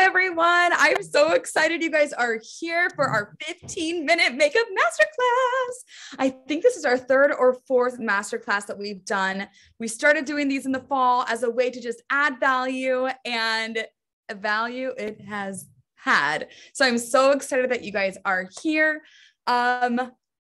everyone. I'm so excited you guys are here for our 15-minute makeup masterclass. I think this is our third or fourth masterclass that we've done. We started doing these in the fall as a way to just add value, and value it has had. So I'm so excited that you guys are here.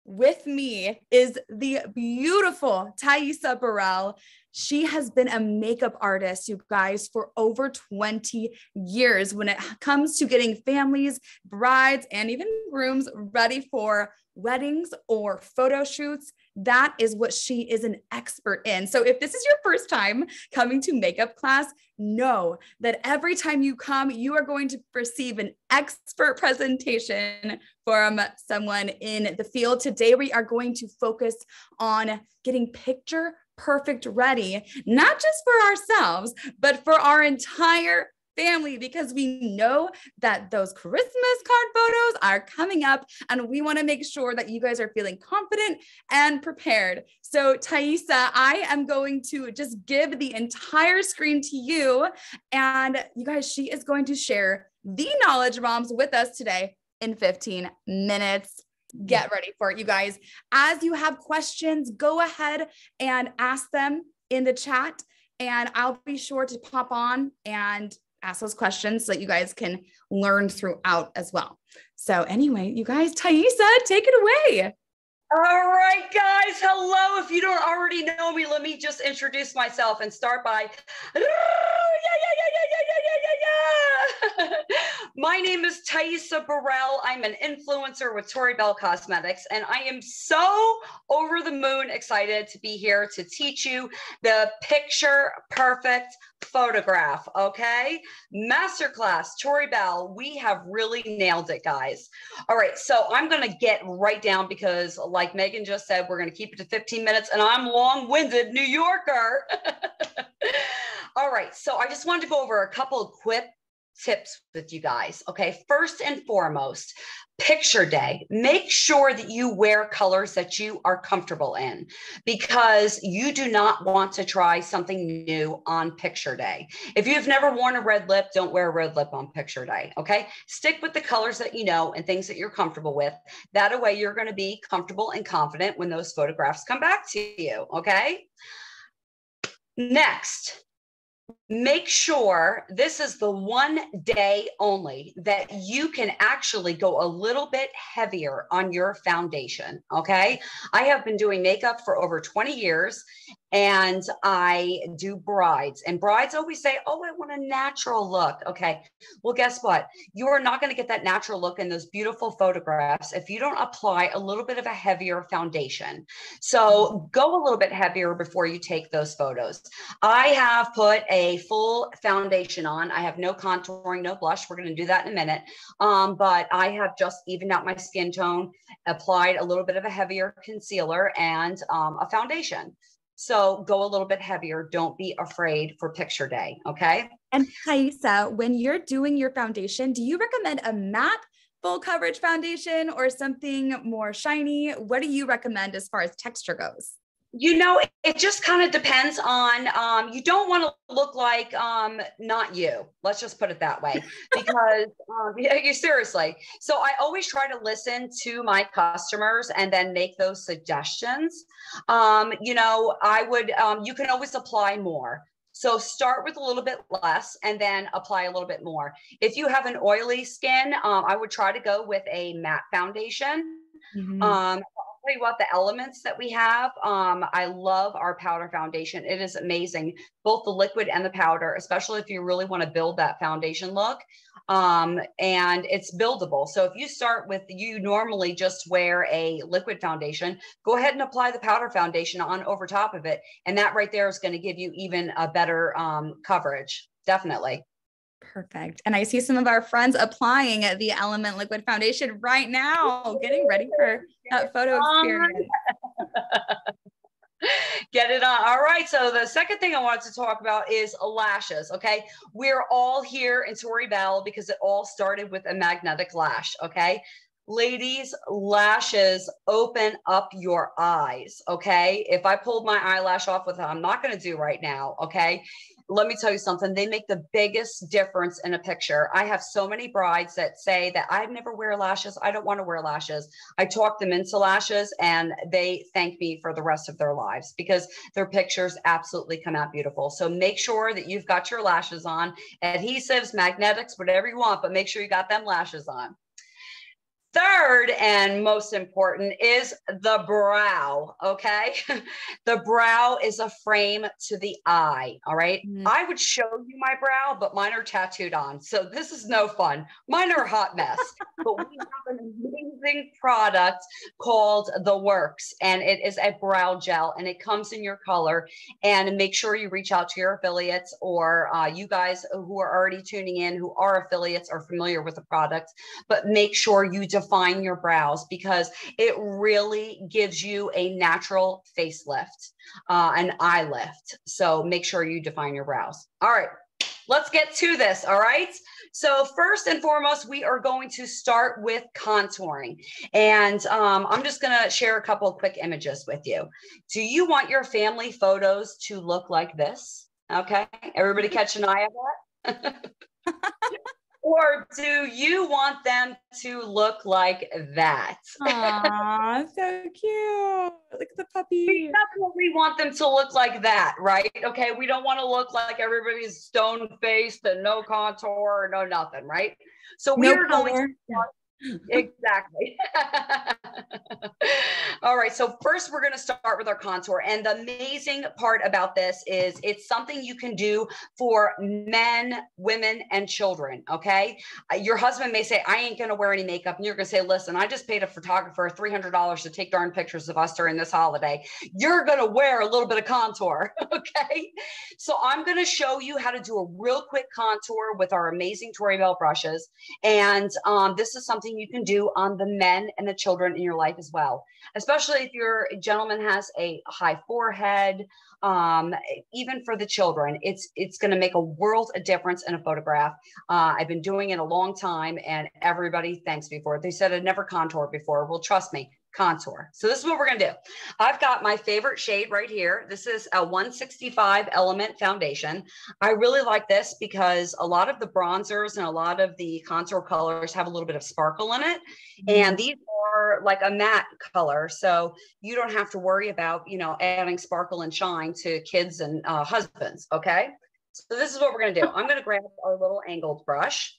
With me is the beautiful Thaisa Burrell. She has been a makeup artist, you guys, for over 20 years when it comes to getting families, brides, and even grooms ready for weddings or photo shoots. That is what she is an expert in. So if this is your first time coming to makeup class, know that every time you come, you are going to receive an expert presentation from someone in the field. Today, we are going to focus on getting picture perfect ready, not just for ourselves, but for our entire family, because we know that those Christmas card photos are coming up and we want to make sure that you guys are feeling confident and prepared. So Thaisa, I am going to just give the entire screen to you, and you guys, she is going to share the knowledge bombs with us today in 15 minutes. Get ready for it, you guys. As you have questions, go ahead and ask them in the chat, and I'll be sure to pop on and ask those questions so that you guys can learn throughout as well. So anyway, you guys, Thaisa, take it away. All right, guys. Hello. If you don't already know me, let me just introduce myself and start by, my name is Thaisa Burrell. I'm an influencer with Tori Bell Cosmetics, and I am so over the moon excited to be here to teach you the picture perfect photograph. Okay. Masterclass, Tori Bell. We have really nailed it, guys. All right. So I'm going to get right down because, like Megan just said, we're going to keep it to 15 minutes, and I'm long-winded New Yorker. All right. So I just wanted to go over a couple of quick tips with you guys. Okay. First and foremost, picture day. Make sure that you wear colors that you are comfortable in, because you do not want to try something new on picture day. If you've never worn a red lip, don't wear a red lip on picture day. Okay. Stick with the colors that you know and things that you're comfortable with. That way you're going to be comfortable and confident when those photographs come back to you. Okay. Next, make sure this is the one day only that you can actually go a little bit heavier on your foundation. Okay. I have been doing makeup for over 20 years, and I do brides, and brides always say, oh, I want a natural look. Okay. Well, guess what? You are not going to get that natural look in those beautiful photographs if you don't apply a little bit of a heavier foundation. So go a little bit heavier before you take those photos. I have put a full foundation on. I have no contouring, no blush. We're going to do that in a minute. But I have just evened out my skin tone, applied a little bit of a heavier concealer, and a foundation. So go a little bit heavier. Don't be afraid for picture day. Okay. And Thaisa, when you're doing your foundation, do you recommend a matte full coverage foundation or something more shiny? What do you recommend as far as texture goes? You know, it just kind of depends on, you don't want to look like not you. Let's just put it that way, because you seriously. So I always try to listen to my customers and then make those suggestions. You know, I would, you can always apply more. So start with a little bit less and then apply a little bit more. If you have an oily skin, I would try to go with a matte foundation. I'll tell you what, the elements that we have, I love our powder foundation. It is amazing, both the liquid and the powder, especially if you really want to build that foundation look. And it's buildable. So if you start with, you normally just wear a liquid foundation, go ahead and apply the powder foundation on over top of it. And that right there is going to give you even a better coverage. Definitely. Perfect. And I see some of our friends applying the Element Liquid Foundation right now, getting ready for that photo experience. Get it on. All right. So the second thing I wanted to talk about is lashes. Okay. We're all here in Tori Bell because it all started with a magnetic lash. Okay. Ladies, lashes open up your eyes. Okay. If I pulled my eyelash off with it, I'm not going to do right now. Okay. let me tell you something. They make the biggest difference in a picture. I have so many brides that say that I never wear lashes. I don't want to wear lashes. I talk them into lashes and they thank me for the rest of their lives because their pictures absolutely come out beautiful. So make sure that you've got your lashes on, adhesives, magnetics, whatever you want, but make sure you got them lashes on. Third and most important is the brow, okay? The brow is a frame to the eye, all right? I would show you my brow, but mine are tattooed on. So this is no fun. Mine are a hot mess. But we have an amazing product called The Works, and it is a brow gel, and it comes in your color. And make sure you reach out to your affiliates or you guys who are already tuning in, who are affiliates, are familiar with the product, but make sure you define your brows because it really gives you a natural facelift, an eye lift. So make sure you define your brows. All right, let's get to this. All right. So first and foremost, we are going to start with contouring. And I'm just going to share a couple of quick images with you. Do you want your family photos to look like this? Okay. Everybody catch an eye of that? Or do you want them to look like that? Aw, so cute. Look at the puppy. We definitely want them to look like that, right? Okay, we don't want to look like everybody's stone-faced and no contour, no nothing, right? So we are going to start. Exactly. All right. So first we're going to start with our contour. And the amazing part about this is it's something you can do for men, women, and children. Okay. Your husband may say, I ain't going to wear any makeup. And you're going to say, listen, I just paid a photographer $300 to take darn pictures of us during this holiday. You're going to wear a little bit of contour. Okay. So I'm going to show you how to do a real quick contour with our amazing Tori Bell brushes. And this is something you can do on the men and the children in your life as well, especially if your gentleman has a high forehead. Even for the children, it's going to make a world of difference in a photograph. I've been doing it a long time and everybody thanks me for it. They said I'd never contoured before. Well, trust me, contour. So this is what we're going to do. I've got my favorite shade right here. This is a 165 Element Foundation. I really like this because a lot of the bronzers and a lot of the contour colors have a little bit of sparkle in it. And these are like a matte color. So you don't have to worry about, you know, adding sparkle and shine to kids and husbands. Okay. So this is what we're going to do. I'm going to grab our little angled brush.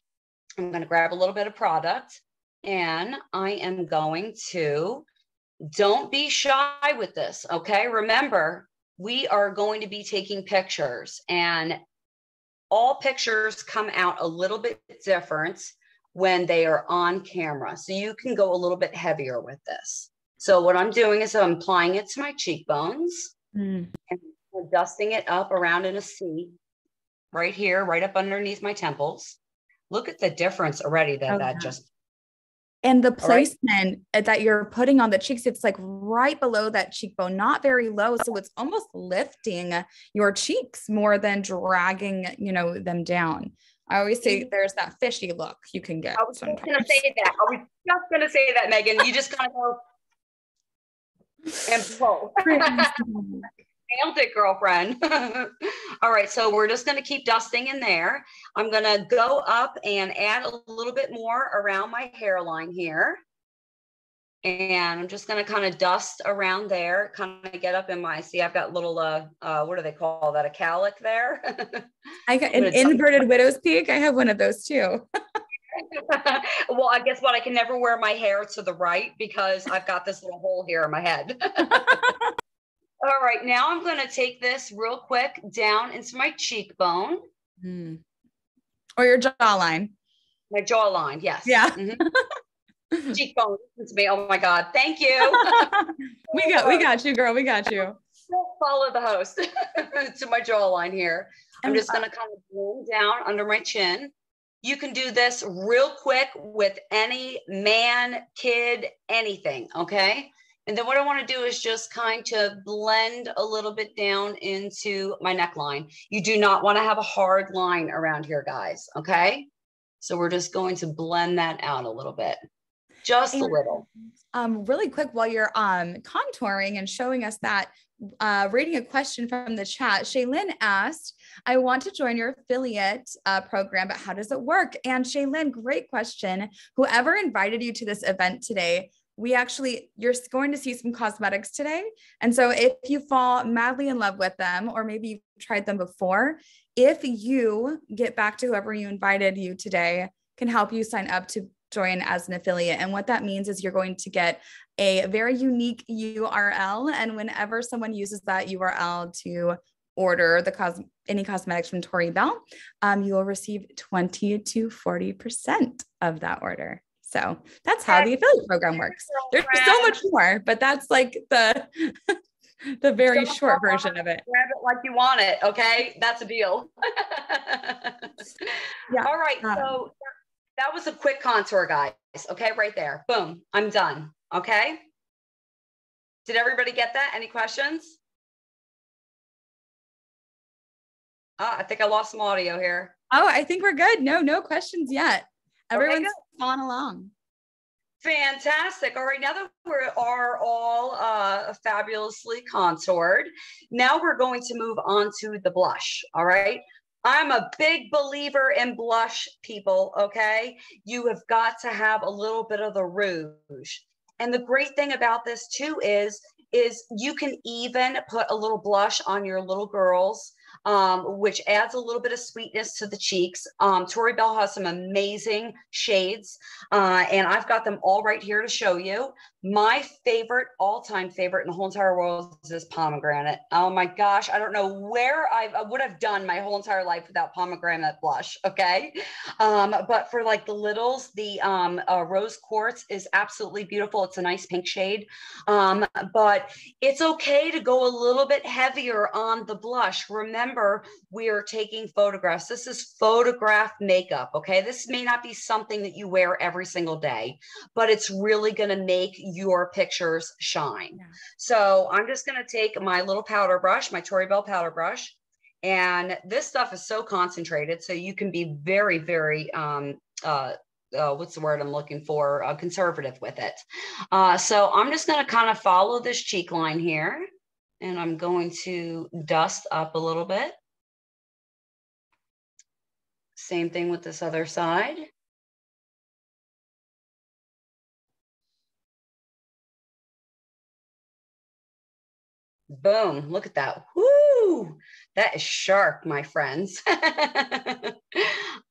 I'm going to grab a little bit of product. And I am going to, don't be shy with this, okay? Remember, we are going to be taking pictures and all pictures come out a little bit different when they are on camera. So you can go a little bit heavier with this. So what I'm doing is I'm applying it to my cheekbones and dusting it up around in a C right here, right up underneath my temples. Look at the difference already that just. And the placement that you're putting on the cheeks, it's like right below that cheekbone, not very low. So it's almost lifting your cheeks more than dragging, you know, them down. I always say there's that fishy look you can get. I was just going to say that, Megan. You just kind of go and pull. Nailed it, girlfriend. All right, so we're just going to keep dusting in there. I'm going to go up and add a little bit more around my hairline here. And I'm just going to kind of dust around there, kind of get up in my, see, I've got little, what do they call that? A cowlick there. I got an inverted widow's peak. I have one of those too. Well, I guess what, I can never wear my hair to the right because I've got this little hole here in my head. All right, now I'm going to take this real quick down into my cheekbone. Or your jawline. My jawline, yes. Yeah. Cheekbone, listen to me. Oh my God, thank you. we got you, girl. We got you. Follow the host to my jawline here. I'm just going to kind of blend down under my chin. You can do this real quick with any man, kid, anything, okay? And then what I want to do is just kind of blend a little bit down into my neckline. You do not want to have a hard line around here, guys. Okay. So we're just going to blend that out a little bit. just a little. Really quick, while you're contouring and showing us that, reading a question from the chat, Shaylin asked, I want to join your affiliate program, but how does it work? And Shaylin, great question. Whoever invited you to this event today, you're going to see some cosmetics today. And so if you fall madly in love with them, or maybe you've tried them before, if you get back to whoever you invited you today, can help you sign up to join as an affiliate. And what that means is you're going to get a very unique URL. And whenever someone uses that URL to order any cosmetics from Tori Bell, you will receive 20 to 40% of that order. So that's how the affiliate program works. There's so much more, but that's like the very short version of it. Grab it like you want it. Okay. That's a deal. Yeah. All right. So that was a quick contour, guys. Okay. Right there. Boom. I'm done. Okay. Did everybody get that? Any questions? Oh, I think I lost some audio here. Oh, I think we're good. No questions yet. Everyone's following along. Fantastic. All right. Now that we are all fabulously contoured, now we're going to move on to the blush. All right. I'm a big believer in blush, people. Okay. You have got to have a little bit of the rouge. And the great thing about this too is you can even put a little blush on your little girls, which adds a little bit of sweetness to the cheeks. Tori Bell has some amazing shades, and I've got them all right here to show you. My favorite, all-time favorite in the whole entire world is this pomegranate. Oh my gosh, I don't know where I would have done my whole entire life without pomegranate blush, okay? But for like the littles, the rose quartz is absolutely beautiful. It's a nice pink shade, but it's okay to go a little bit heavier on the blush. Remember, we are taking photographs. This is photograph makeup, okay? This may not be something that you wear every single day, but it's really gonna make your pictures shine. Yeah. So I'm just going to take my little powder brush, my Tori Bell powder brush, and this stuff is so concentrated, so you can be very, very, what's the word I'm looking for? Conservative with it. So I'm just going to kind of follow this cheek line here, and I'm going to dust up a little bit. Same thing with this other side. Boom, look at that. Woo, that is sharp, my friends.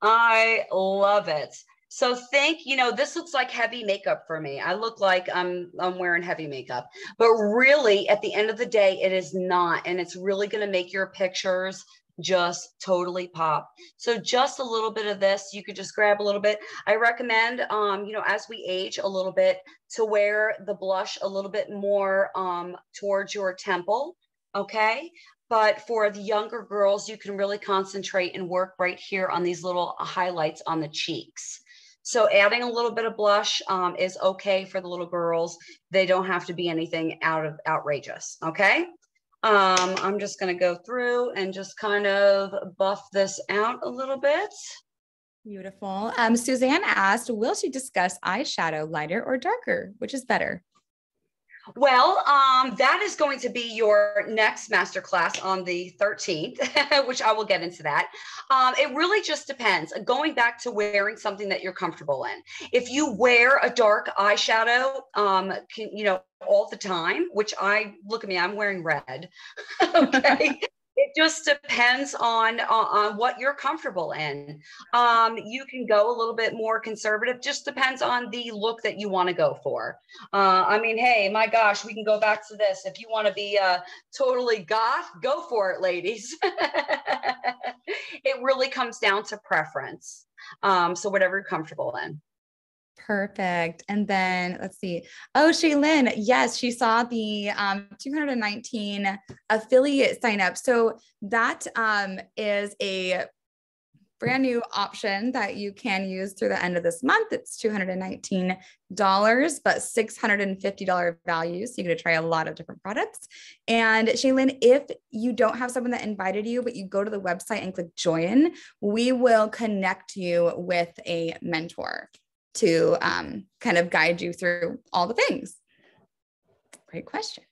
I love it. So this looks like heavy makeup for me. I look like I'm wearing heavy makeup, but really at the end of the day, it is not. And it's really going to make your pictures just totally pop. So just a little bit of this, you could just grab a little bit. I recommend, as we age a little bit, to wear the blush a little bit more towards your temple, okay? But for the younger girls, you can really concentrate and work right here on these little highlights on the cheeks. So adding a little bit of blush is okay for the little girls. They don't have to be anything outrageous, okay? I'm just going to go through and just kind of buff this out a little bit. Beautiful. Suzanne asked, will she discuss eyeshadow, lighter or darker? Which is better? Well, that is going to be your next masterclass on the 13th, which I will get into that. It really just depends. Going back to wearing something that you're comfortable in. If you wear a dark eyeshadow, all the time, which look at me, I'm wearing red. Okay. It just depends on what you're comfortable in. You can go a little bit more conservative. Just depends on the look that you want to go for. Hey, my gosh, we can go back to this. If you want to be totally goth, go for it, ladies. It really comes down to preference. So whatever you're comfortable in. Perfect. And then let's see. Oh, Shaylin. Yes, she saw the 219 affiliate sign up. So that is a brand new option that you can use through the end of this month. It's $219, but $650 value. So you get to try a lot of different products. And Shaylin, if you don't have someone that invited you, but you go to the website and click join, we will connect you with a mentor to kind of guide you through all the things. Great question.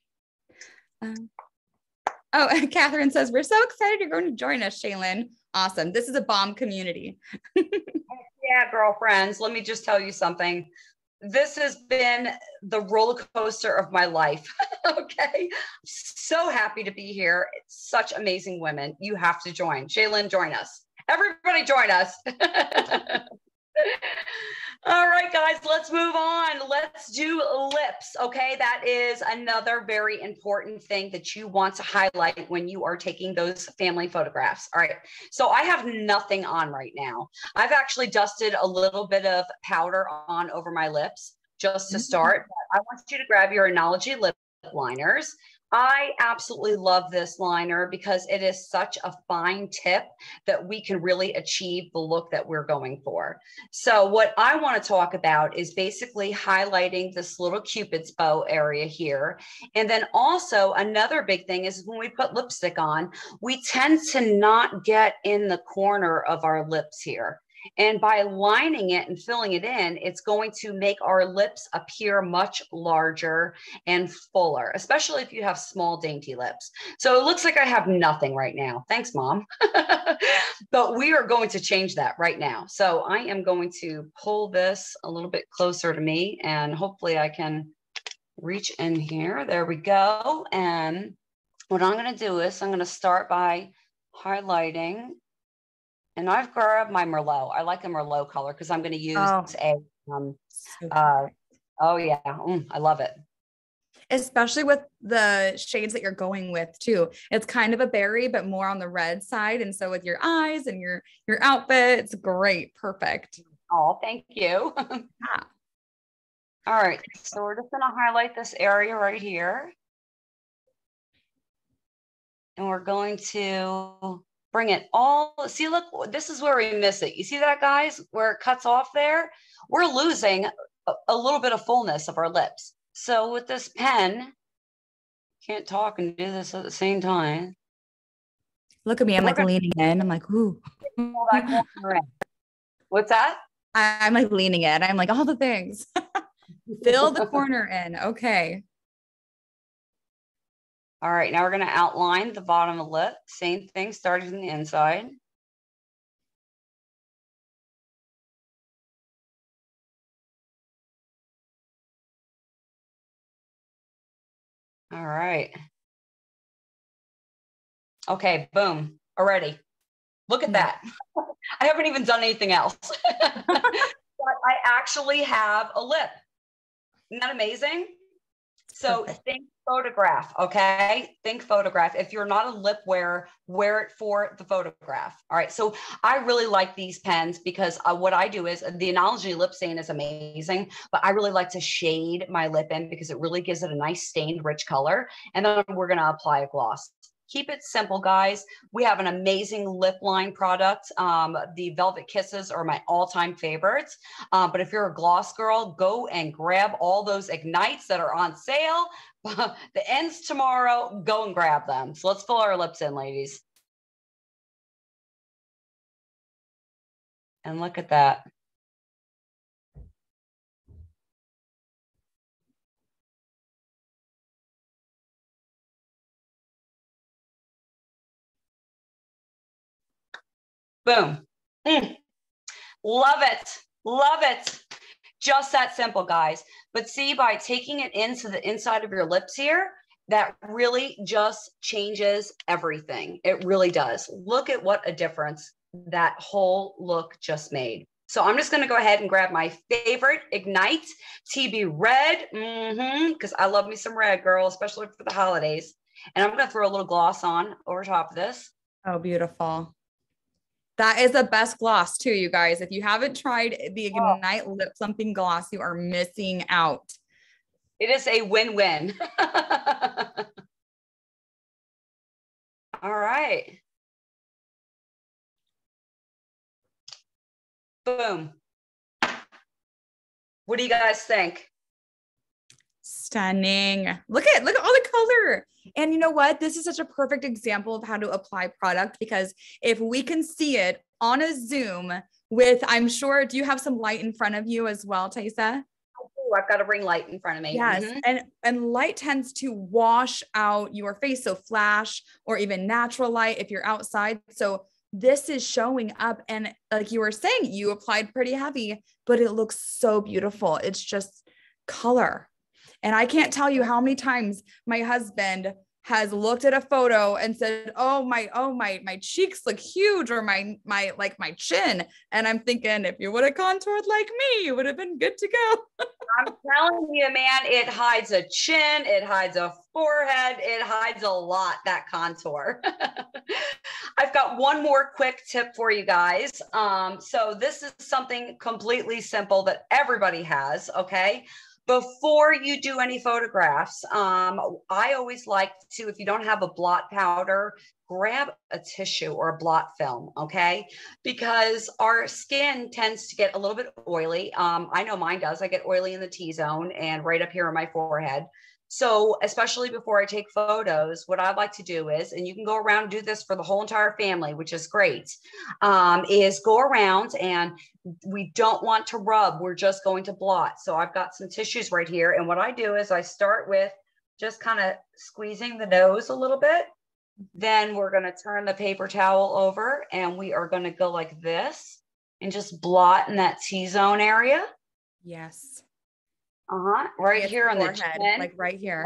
Catherine says, we're so excited you're going to join us, Shaylin. Awesome. This is a bomb community. Yeah, girlfriends, let me just tell you something. This has been the roller coaster of my life. Okay. So happy to be here. It's such amazing women. You have to join. Shaylin, join us. Everybody join us. All right, guys, let's move on. Let's do lips. Okay. That is another very important thing that you want to highlight when you are taking those family photographs. All right. So I have nothing on right now. I've actually dusted a little bit of powder on over my lips just to start. I want you to grab your Analogy lip liners. I absolutely love this liner because it is such a fine tip that we can really achieve the look that we're going for. So what I want to talk about is basically highlighting this little Cupid's bow area here. And then also another big thing is when we put lipstick on, we tend to not get in the corner of our lips here. And by lining it and filling it in, it's going to make our lips appear much larger and fuller, especially if you have small, dainty lips. So it looks like I have nothing right now. Thanks, Mom. But we are going to change that right now. So I am going to pull this a little bit closer to me, and hopefully I can reach in here. There we go. And what I'm going to do is I'm going to start by highlighting. And I've grabbed my Merlot. I like a Merlot color because I'm going to use I love it. Especially with the shades that you're going with too. It's kind of a berry, but more on the red side. And so with your eyes and your outfit, it's great. Perfect. Oh, thank you. Yeah. All right. So we're just going to highlight this area right here. And we're going to bring it all. See, look, this is where we miss it. You see that, guys, where it cuts off there? We're losing a little bit of fullness of our lips. So with this pen, can't talk and do this at the same time. Look at me. I'm like leaning in. I'm like, ooh. What's that? I'm like leaning in. I'm like, all the things. Fill the corner in. Okay. All right, now we're going to outline the bottom of the lip. Same thing, starting from the inside. All right. Okay, boom, already. Look at that. I haven't even done anything else. But I actually have a lip. Isn't that amazing? So think photograph, okay? Think photograph. If you're not a lip wearer, wear it for the photograph. All right. So I really like these pens because what I do is the Analogy lip stain is amazing, but I really like to shade my lip in because it really gives it a nice stained, rich color. And then we're going to apply a gloss. Keep it simple, guys. We have an amazing lip line product. The Velvet Kisses are my all-time favorites. But if you're a gloss girl, go and grab all those Ignites that are on sale. The ends tomorrow, go and grab them. So let's fill our lips in, ladies. And look at that. Boom. Love it. Love it. Just that simple, guys. But see, by taking it into the inside of your lips here, that really just changes everything. It really does. Look at what a difference that whole look just made. So I'm just going to go ahead and grab my favorite Ignite TB Red, because I love me some red, girl, especially for the holidays. And I'm going to throw a little gloss on over top of this. Oh, beautiful. That is the best gloss too, you guys. If you haven't tried the Ignite Lip Plumping Gloss, you are missing out. It is a win-win. All right. Boom. What do you guys think? Stunning. Look at all the color. And you know what? This is such a perfect example of how to apply product, because if we can see it on a Zoom, with, I'm sure, do you have some light in front of you as well, Taisa? Oh, I've got a ring light in front of me. Yes. And light tends to wash out your face. So flash or even natural light if you're outside. So this is showing up, and like you were saying, you applied pretty heavy, but it looks so beautiful. It's just color. And I can't tell you how many times my husband has looked at a photo and said, my cheeks look huge, or my chin. And I'm thinking, if you would have contoured like me, you would have been good to go. I'm telling you, man, it hides a chin, it hides a forehead, it hides a lot, that contour. I've got one more quick tip for you guys. So this is something completely simple that everybody has, okay? Before you do any photographs, I always like to, if you don't have a blot powder, grab a tissue or a blot film, okay? Because our skin tends to get a little bit oily. I know mine does. I get oily in the T-zone and right up here on my forehead. So especially before I take photos, what I'd like to do is, and you can go around and do this for the whole entire family, which is great, is go around, and we don't want to rub. We're just going to blot. So I've got some tissues right here. And what I do is I start with just kind of squeezing the nose a little bit. Then we're going to turn the paper towel over, and we are going to go like this and just blot in that T-zone area. Yes. Right here on the chin. Like right here.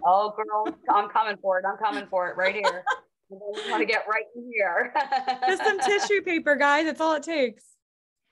Oh, girl, I'm coming for it. I'm coming for it right here. And then we want to get right in here. Just some tissue paper, guys. That's all it takes.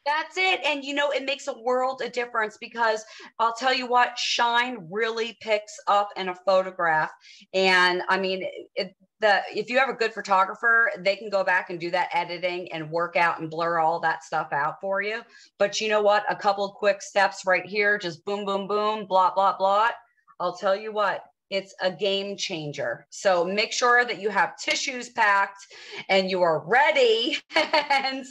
That's it. And you know, it makes a world of difference, because I'll tell you what, shine really picks up in a photograph. And I mean, if you have a good photographer, they can go back and do that editing and work out and blur all that stuff out for you. But you know what? A couple of quick steps right here, just boom, boom, boom, blot, blot, blot. I'll tell you what, it's a game changer. So make sure that you have tissues packed and you are ready, and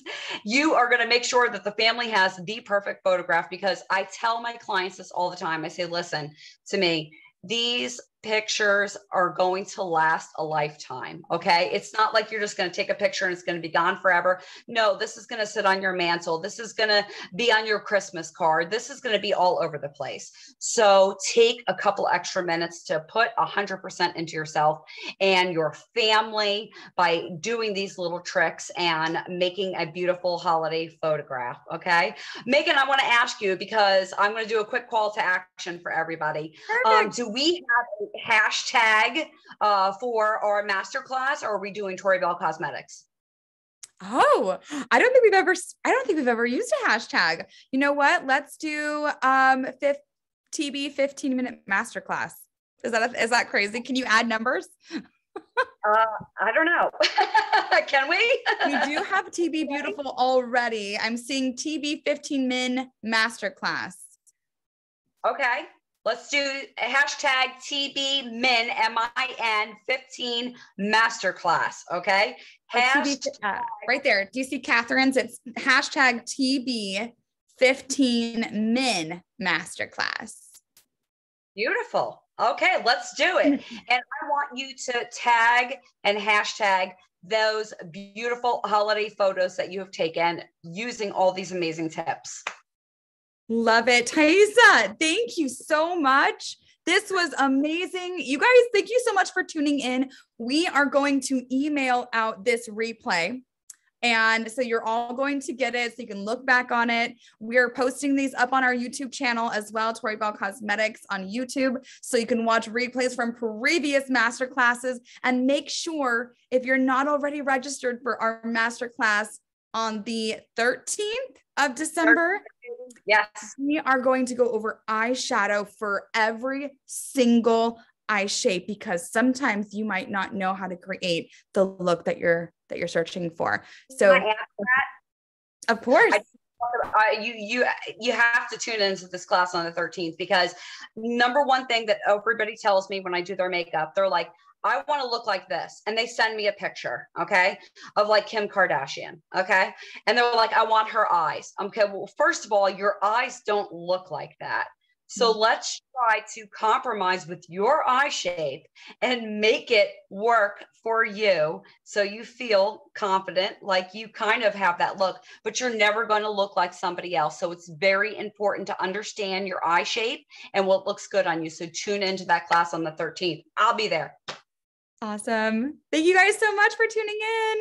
you are going to make sure that the family has the perfect photograph, because I tell my clients this all the time. I say, listen to me, these pictures are going to last a lifetime. Okay. It's not like you're just going to take a picture and it's going to be gone forever. No, this is going to sit on your mantle. This is going to be on your Christmas card. This is going to be all over the place. So take a couple extra minutes to put 100% into yourself and your family by doing these little tricks and making a beautiful holiday photograph. Okay. Megan, I want to ask you, because I'm going to do a quick call to action for everybody. Do we have a hashtag for our masterclass, or are we doing Tori Bell Cosmetics? Oh, I don't think we've ever used a hashtag. You know what? Let's do TB 15-minute masterclass. Is that crazy? Can you add numbers? I don't know. Can we? We do have TB Beautiful already. I'm seeing TB 15-min masterclass. Okay. Let's do a hashtag TB Min, MIN 15 masterclass. Okay. Right there. Do you see Catherine's? It's hashtag TB 15 Min masterclass. Beautiful. Okay. Let's do it. And I want you to tag and hashtag those beautiful holiday photos that you have taken using all these amazing tips. Love it. Taisa, thank you so much. This was amazing. You guys, thank you so much for tuning in. We are going to email out this replay. And so you're all going to get it so you can look back on it. We're posting these up on our YouTube channel as well, Tori Bell Cosmetics on YouTube. So you can watch replays from previous masterclasses, and make sure, if you're not already registered for our masterclass on the 13th of December, yes, we are going to go over eyeshadow for every single eye shape, because sometimes you might not know how to create the look that you're searching for. So, of course. You have to tune into this class on the 13th, because number one thing that everybody tells me when I do their makeup, they're like, I want to look like this. And they send me a picture, okay, of like Kim Kardashian, okay? And they're like, I want her eyes. Okay, well, first of all, your eyes don't look like that. So let's try to compromise with your eye shape and make it work for you so you feel confident, like you kind of have that look, but you're never going to look like somebody else. So it's very important to understand your eye shape and what looks good on you. So tune into that class on the 13th. I'll be there. Awesome. Thank you guys so much for tuning in.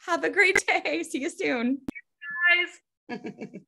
Have a great day. See you soon. Guys.